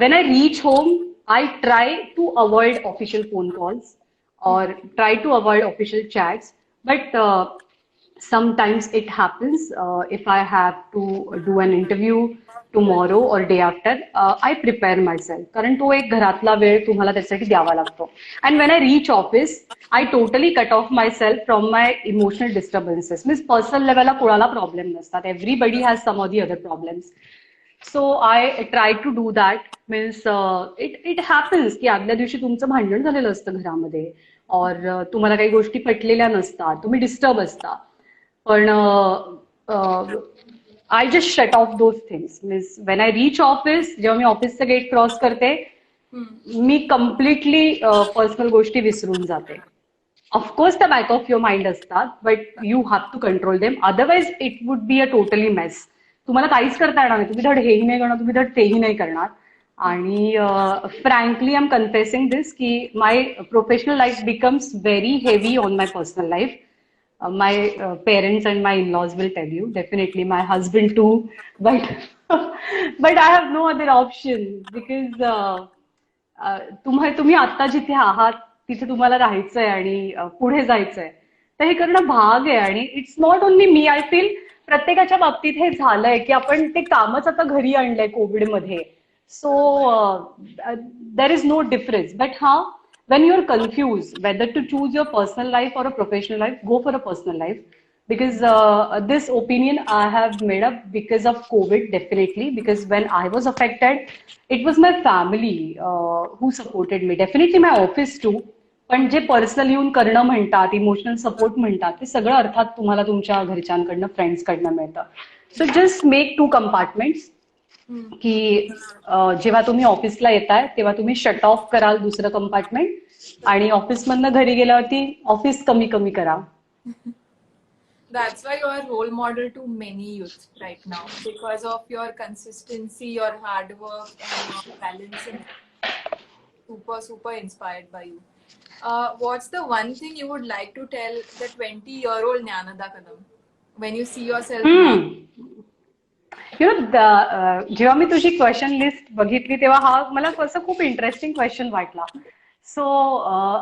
when I reach home, I try to avoid official phone calls or try to avoid official chats. But sometimes it happens. If I have to do an interview tomorrow or day after, I prepare myself. कारण तो एक घरातला वेळ तुम्हाला त्यासाठी द्यावा लागतो. And when I reach office, I totally cut off myself from my emotional disturbances. Means personal level ला कोणाला प्रॉब्लेम नसतात. Everybody has some or the other problems. So I try to do that means it happens की आदल्या दिवशी तुमचं भांडण झालेलं असतं घरामध्ये और तुम्हाला काही गोष्टी पटलेल्या नसतात, तुम्ही डिस्टर्ब असता. पण I just shut off those things means when I reach office, जेव्हा मी ऑफिसचं गेट क्रॉस करते, मी कम्प्लिटली पर्सनल गोष्टी विसरून जाते. ऑफकोर्स त्या बॅक ऑफ युअर माइंड असतात, but you have to control them, otherwise it would be a totally mess. तुम्हाला काहीच करता येणार नाही, तुम्ही धड हेही नाही करणार, तुम्ही धड तेही नाही करणार. आणि frankly I am confessing this की my professional life becomes very heavy on my personal life. My parents and my in-laws will tell you, definitely my husband too, but but I have no other option because तुम्ही आता जिथे आहात तिथे तुम्हाला राहायचंय आणि पुढे जायचंय, तर हे करणं भाग आहे. आणि it's not only me, I feel प्रत्येकाच्या बाबतीत हे झालंय की आपण ते कामच आता घरी आणलंय कोविडमध्ये. So there is no difference. But हा, when you're confused whether to choose your personal life or a professional life, go for a personal life, because this opinion I have made up because of COVID, definitely, because when I was affected, it was my family who supported me, definitely my office too. पण जे personal येऊन करणं म्हणतात, emotional support म्हणतात, ते सगळं अर्थात तुम्हाला तुमच्या घरच्यांकडनं, फ्रेंड्सकडनं मिळतं. सो जस्ट मेक 2 कंपार्टमेंट्स की जेव्हा तुम्ही ऑफिसला येताय तेव्हा तुम्ही शट ऑफ कराल दुसरं कंपार्टमेंट, आणि ऑफिसमधनं घरी गेल्यावरती ऑफिस कमी कमी करा. That's why you are a role model to many youth right now because of your consistency, your hard work, and your balance. And super inspired by you. What's the one thing you would like to tell the 20-year-old Jnanada Kadam when you see yourself now? You know, जेव्हा मी तुझी question list बघितली तेव्हा हा मला असं खूप interesting question वाटला. So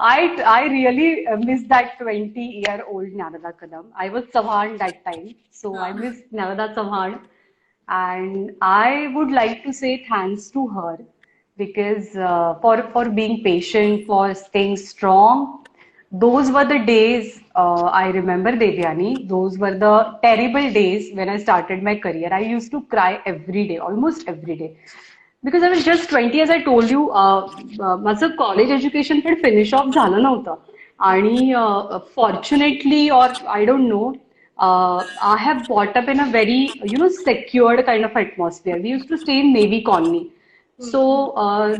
I really miss that 20-year-old Gyanada Kadam. I was Chavan that time, so I miss Gyanada Chavan. And I would like to say thanks to her because for being patient, for staying strong. Those were the days I remember, Devyani. Those were the terrible days when I started my career. I used to cry every day, almost every day. Because I was just 20, as I told you. माझं college education पण finish off झालं नव्हतं. आणि fortunately, और I don't know, I have brought up in a very, secured kind of atmosphere. We used to stay in Navy Colony. So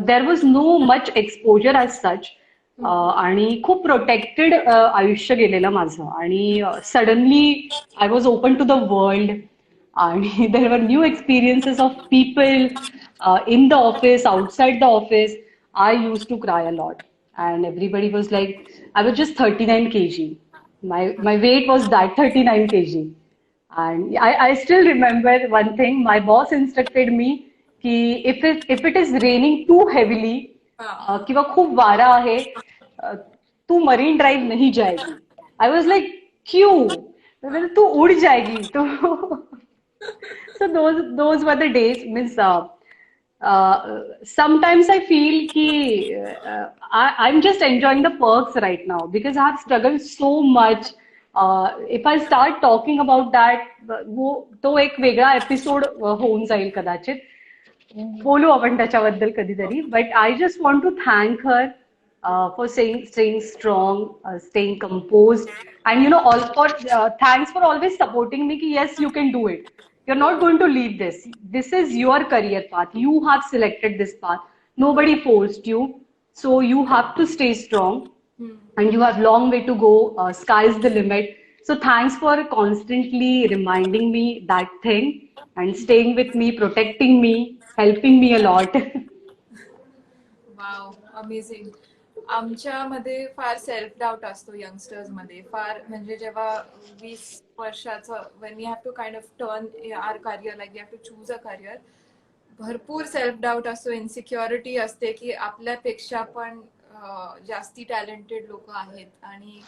there was no much exposure as such. आणि खूप protected आयुष्य गेलेलं माझं. आणि suddenly I was open to the world. आणि there were new experiences of people in the office, outside the office. I used to cry a lot, and everybody was like, I was just 39 kg. My weight was that 39 kg. And I still remember one thing. My boss instructed me कि if it is raining too heavily, किंवा खूप वारा आहे, तू marine drive नहीं जाएगी. I was like, क्यों? मतलब तू उड़ जाएगी तू. So those were the days. Means sometimes I feel कि I'm just enjoying the perks right now because I have struggled so much. If I start talking about that, वो तो एक वेगळा एपिसोड होऊन जाईल कदाचित. बोलू आपण त्याच्याबद्दल कधीतरी. But I just want to thank her for staying strong, staying composed, and all for thanks for always supporting me. Ki yes, you can do it. You're not going to leave this. This is your career path. You have selected this path. Nobody forced you. So you have to stay strong. And you have long way to go. Sky's the limit. So thanks for constantly reminding me that thing and staying with me, protecting me, helping me a lot. Wow, amazing. आमच्यामध्ये फार self doubt असतो youngsters मध्ये. फार म्हणजे जेव्हा 20 वर्षाचं when we have to kind of turn our career, like we have to choose a career, भरपूर self doubt असतो, insecurity असते की आपल्यापेक्षा पण जास्ती टॅलेंटेड लोक आहेत. आणि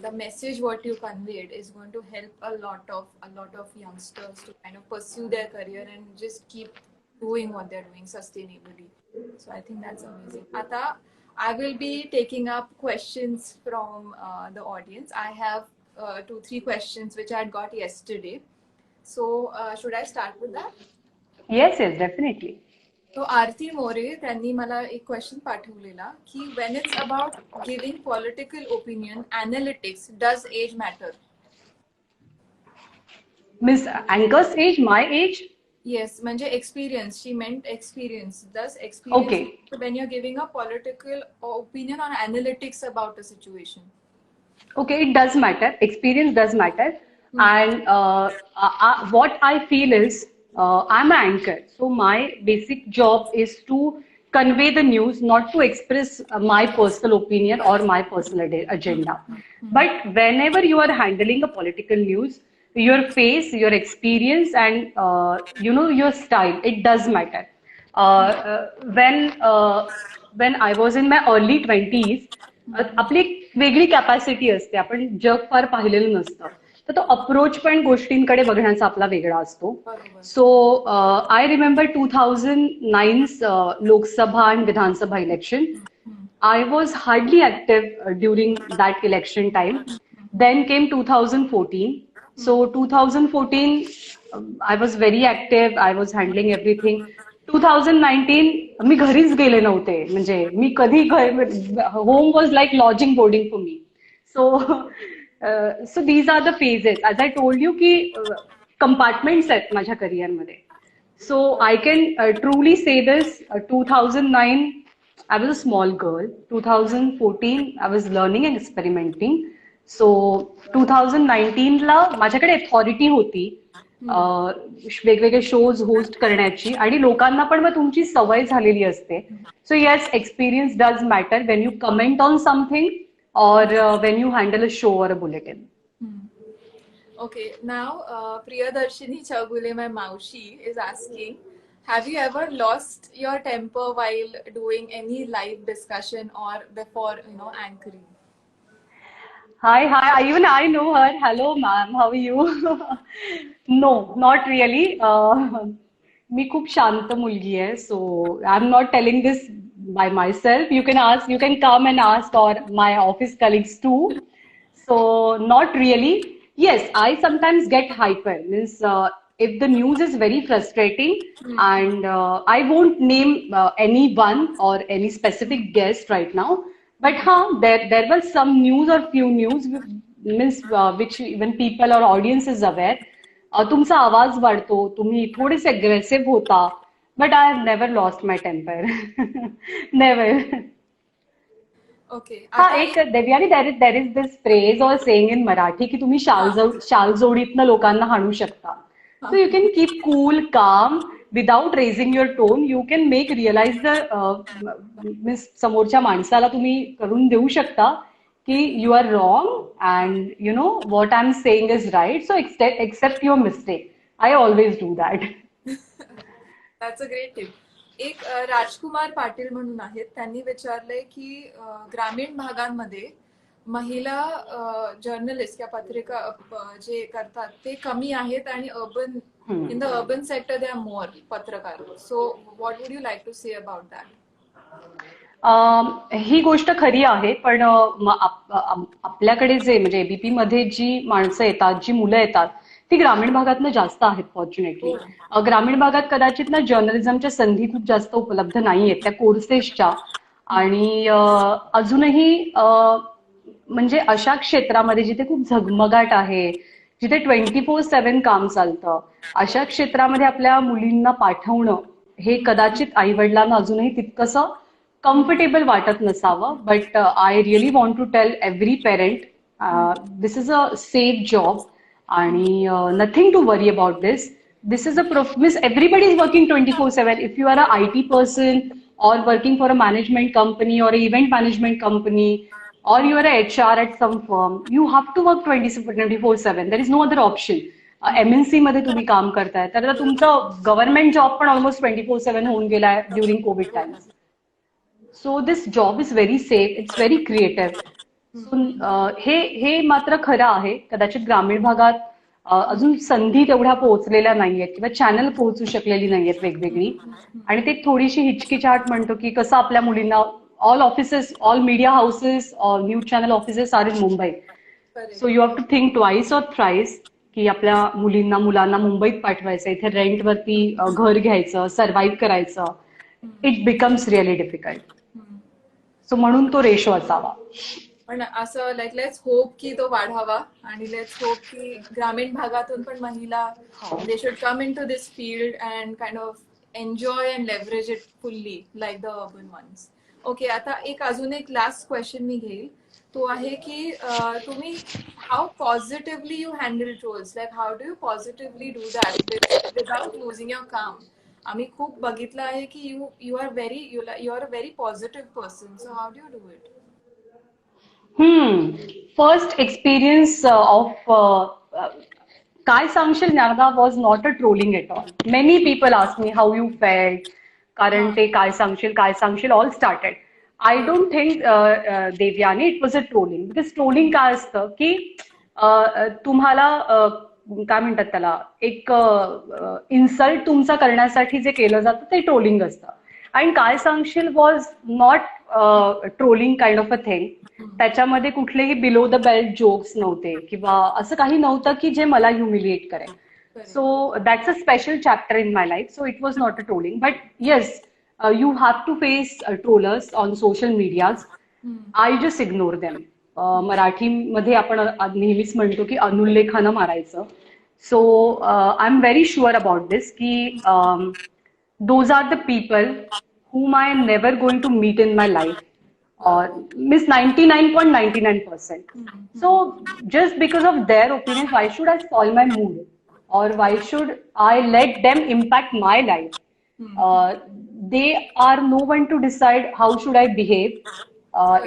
the message what you conveyed is going to help a lot of youngsters to kind of pursue their career and just keep doing what they're doing sustainably. So I think that's amazing. Ata, I will be taking up questions from the audience. I have 2-3 questions which I had got yesterday. So should I start with that? Yes yes definitely. तो आरती मोरे त्यांनी मला एक question पाठवलेला की when it's about giving political opinion analytics does age matter. Miss anchors age my age. Yes, म्हणजे experience, she meant experience. Does Okay. Experience when you are giving a political opinion on analytics about a situation. Okay, it does matter. Experience does matter. And what I feel is I'm an anchor. So my basic job is to convey the news, not to express my personal opinion or my personal agenda. But whenever you are handling a political news, your face, your experience, and your style, it does matter. Uh, uh, when uh, when I was in my early 20s, आपली एक वेगळी capacity असते, आपण जग फार पाहिलेलं नसतं, तर तो approach पण गोष्टींकडे बघण्याचा आपला वेगळा असतो. बरोबर. सो आय रिमेंबर 2009 लोकसभा आणि विधानसभा election. I was hardly active during that election time. Then came 2014. So 2014, I was very active. I was handling everything. 2019 मी घरीच गेले नव्हते, म्हणजे मी कधी home was like lodging boarding for me. So these are the phases. As I told you की compartments आहेत माझ्या करिअरमध्ये. So I can truly say this, 2009, I was a small girl. 2014, I was learning and experimenting. So 2019 ला माझ्याकडे authority होती वेगवेगळे shows host करण्याची, आणि लोकांना पण मग तुमची सवय झालेली असते. So yes, experience does matter when you comment on something or when you handle a show or a bulletin. Okay, now Priyadarshini Chagule, my Maushi, is asking, have you ever lost your temper while doing any live discussion or before, anchoring? Hi, even I know her. Hello, ma'am. How are you? No, not really. मी खूप शांत मुलगी आहे, so I'm not telling this by myself. You can come and ask, or my office colleagues too. So not really. Yes, I sometimes get hyper. Means if the news is very frustrating, and I won't name anyone or any specific guest right now. But there were some news or few news means which even people or audience is aware. तुमचा आवाज वाढतो, तुम्ही थोडेसे aggressive होता, but I have never lost my temper. Never. Okay. हा एक Devyani, there is this phrase or saying in Marathi की तुम्ही शाल जोडीतनं लोकांना हाणू शकता. So you can keep cool, calm, without raising your tone. You can make realize the समोरच्या माणसाला तुम्ही करून देऊ शकता की you are wrong and what I'm saying is right. So accept your mistake. I always do that. That's a great tip. एक राजकुमार पाटील म्हणून आहेत, त्यांनी विचारलंय की ग्रामीण भागांमध्ये महिला जर्नलिस्ट या पत्रिका जे करतात ते कमी आहेत, आणि in the urban sector they are more पत्रकार. So what would you like to say about that? ही गोष्ट खरी आहे, पण आपल्याकडे जे म्हणजे एबीपी मध्ये जी माणसं येतात, जी मुलं येतात, ती ग्रामीण भागातनं जास्त आहेत. फॉर्च्युनेटली ग्रामीण भागात कदाचित ना जर्नलिझमच्या संधी खूप जास्त उपलब्ध नाहीयेत त्या कोर्सेसच्या, आणि अजूनही म्हणजे अशा क्षेत्रामध्ये जिथे खूप झगमगाट आहे, जिथे 24/7 काम चालतं, अशा क्षेत्रामध्ये आपल्या मुलींना पाठवणं हे कदाचित आई वडिलांना अजूनही तितकंसं कम्फर्टेबल वाटत नसावं. But I really want to tell every parent, this is a safe job, आणि nothing to worry about this. This is everybody is working 24/7. If you are a IT person or working for a management company or an event management company, or you are a HR at some firm, you have to work 24/7. There is no other option. MNC मध्ये तुम्ही काम करताय तर तुमचं government job पण almost 24/7 होऊन गेलाय during Covid times. So this job is very safe, it's very creative. हे मात्र खरं आहे, कदाचित ग्रामीण भागात अजून संधी तेवढ्या पोहोचलेल्या नाहीयेत किंवा चॅनल पोहोचू शकलेली नाहीयेत वेगवेगळी, आणि ते थोडीशी हिचकिचाट म्हणतो की कसं आपल्या मुलींना all media houses or news channel offices are in Mumbai. So you have to think twice or thrice. की आपल्या मुलांना मुंबईत पाठवायचं, इथे रेंटवरती घर घ्यायचं, सर्व्हाइव्ह करायचं. It becomes really difficult. So म्हणून तो रेशो असावा. पण असं लेट्स होप की तो वाढावा आणि लेट्स होप की ग्रामीण भागातून पण महिला they should come into this field and kind of enjoy and leverage it fully like the urban ones. Okay, आता अजून एक लास्ट क्वेश्चन मी घेईल. तो आहे की तुम्ही how positively you handle trolls, like how do you positively do that without losing your काम. आम्ही खूप बघितलं आहे की you are a very positive person, so how do you do it? First experience of काय सांगशील Dnyanada was not a trolling at all. Many people asked me how you felt. कारण ते काय सांगशील all started. I don't think Devyani it was a trolling, because trolling काय असतं की तुम्हाला काय म्हणतात त्याला, एक इन्सल्ट तुमचा करण्यासाठी जे केलं जातं ते ट्रोलिंग असतं. आणि काय सांगशील was not trolling kind of a thing. त्याच्यामध्ये कुठलेही बिलो द बेल्ट जोक्स नव्हते किंवा असं काही नव्हतं की जे मला ह्युमिलिएट करेल. So that's a special chapter in my life. So it was not a trolling. But yes, you have to face trollers on social medias. I just ignore them. मराठीमध्ये आपण नेहमीच म्हणतो की अनुल्लेखानं मारायचं. So I am very sure about this की those are the people whom I am never going to meet in my life, or miss 99.99%. So just because of their opinion, why should I spoil my mood, or why should I let them impact my life? They are no one to decide how should I behave.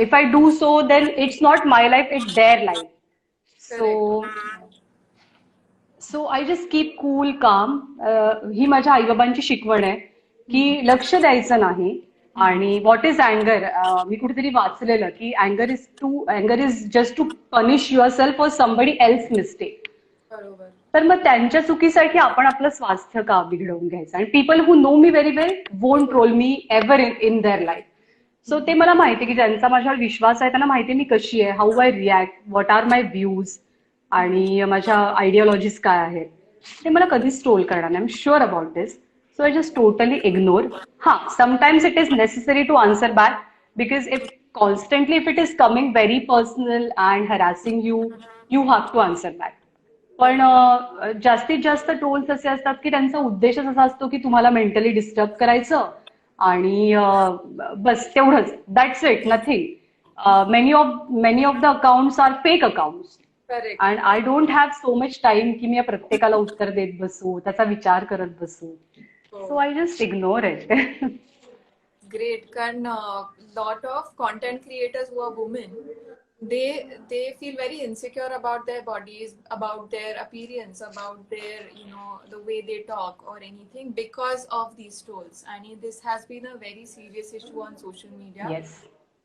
If I do so, then it's not my life, it's their life. So I just keep cool, calm. ही माझ्या आईबाबांची शिकवण आहे की लक्ष द्यायचं नाही. आणि what is अँगर, मी कुठेतरी वाचलेलं की अँगर is just to punish yourself for somebody else mistake. तर मग त्यांच्या चुकीसाठी आपण आपलं स्वास्थ्य का बिघडवून घ्यायचं. आणि people who know me very well won't troll me ever in their life. So ते मला माहिती की ज्यांचा माझ्यावर विश्वास आहे त्यांना माहिती मी कशी आहे, how I react, what are my views आणि माझ्या आयडिओलॉजीज काय आहेत, ते मला कधीच ट्रोल करणार नाही. I am sure about this. So I just totally ignore. Sometimes it is necessary to answer back, because if it is coming very personal and harassing you, you have to answer back. पण जास्तीत जास्त trolls असे असतात की त्यांचा उद्देशच असा असतो की तुम्हाला मेंटली डिस्टर्ब करायचं आणि बस तेवढंच, that's it, nothing. Many of the accounts are fake accounts. And I don't have so much time की मी या प्रत्येकाला उत्तर देत बसू, त्याचा विचार करत बसू. So I just ignore it. Great. कारण lot of content creators who are women, they feel very insecure about their bodies, about their appearance, about their the way they talk or anything because of these trolls. And this has been a very serious issue on social media. Yes.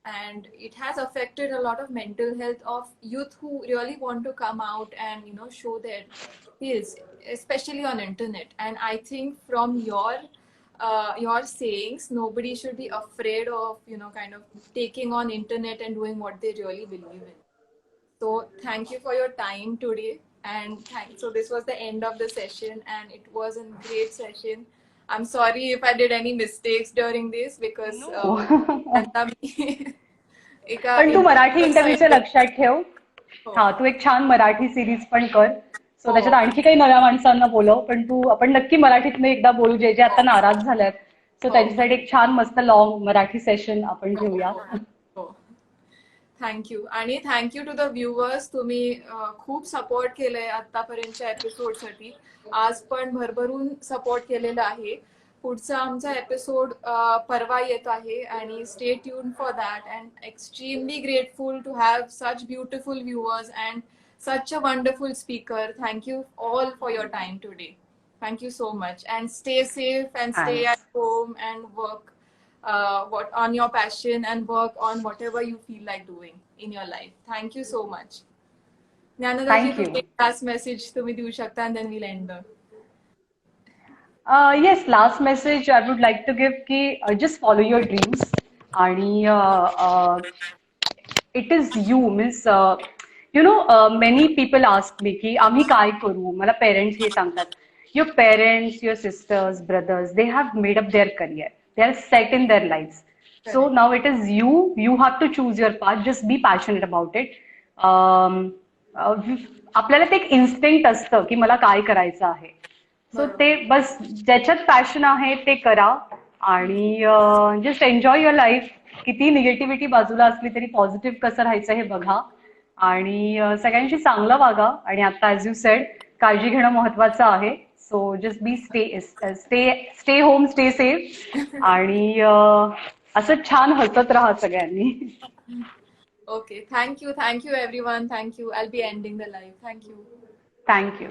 And it has affected a lot of mental health of youth who really want to come out and show their skills, especially on internet. And I think from your sayings, nobody should be afraid of kind of taking on internet and doing what they really believe in. So thank you for your time today, and so this was the end of the session, and it was a great session. I'm sorry if I did any mistakes during this, because पण तू मराठी इंटरव्ह्यूचं लक्षात ठेव. तू एक छान Marathi series पण कर. सो त्याच्यात आणखी काही नव्या माणसांना बोलव, पण आपण नक्की मराठीत एकदा बोलू, जे आता नाराज झाल्यात. सो त्यांच्यासाठी एक छान मस्त लॉंग मराठी सेशन आपण घेऊया. थँक्यू. आणि थँक्यू टू द व्ह्युअर्स. तुम्ही खूप सपोर्ट केलंय आतापर्यंतच्या एपिसोडसाठी. आज पण भरभरून सपोर्ट केलेला आहे. पुढचा आमचा एपिसोड परवा येत आहे, आणि stay tune for that. And extremely grateful to have such beautiful viewers and such a wonderful speaker. Thank you all for your time today. Thank you so much, and stay safe and stay at home and work on your passion and work on whatever you feel like doing in your life. Thank you so much. Jnanada ji, to take last message tumhi deu shakta, and then we'll end the. Yes, last message I would like to give ki just follow your dreams. And it is you, means many people ask me की आम्ही काय करू. मला parents हे सांगतात, your parents, your sisters, brothers, they have made up their career, they are set in their life. So now it is you have to choose your path, just be passionate about it. आपल्याला ते एक instinct असतं की मला काय करायचं आहे. सो ते बस ज्याच्यात पॅशन आहे ते करा आणि जस्ट एन्जॉय युअर लाईफ. किती निगेटिव्हिटी बाजूला असली तरी पॉझिटिव्ह कसं राहायचं हे बघा आणि सगळ्यांशी चांगलं वागा. आणि आता ऍज यू सेड, काळजी घेणं महत्वाचं आहे. So just be stay home, stay safe आणि असं छान हसत राहा सगळ्यांनी. Okay, thank you everyone. Thank you. I'll be ending the live. Thank you. Thank you.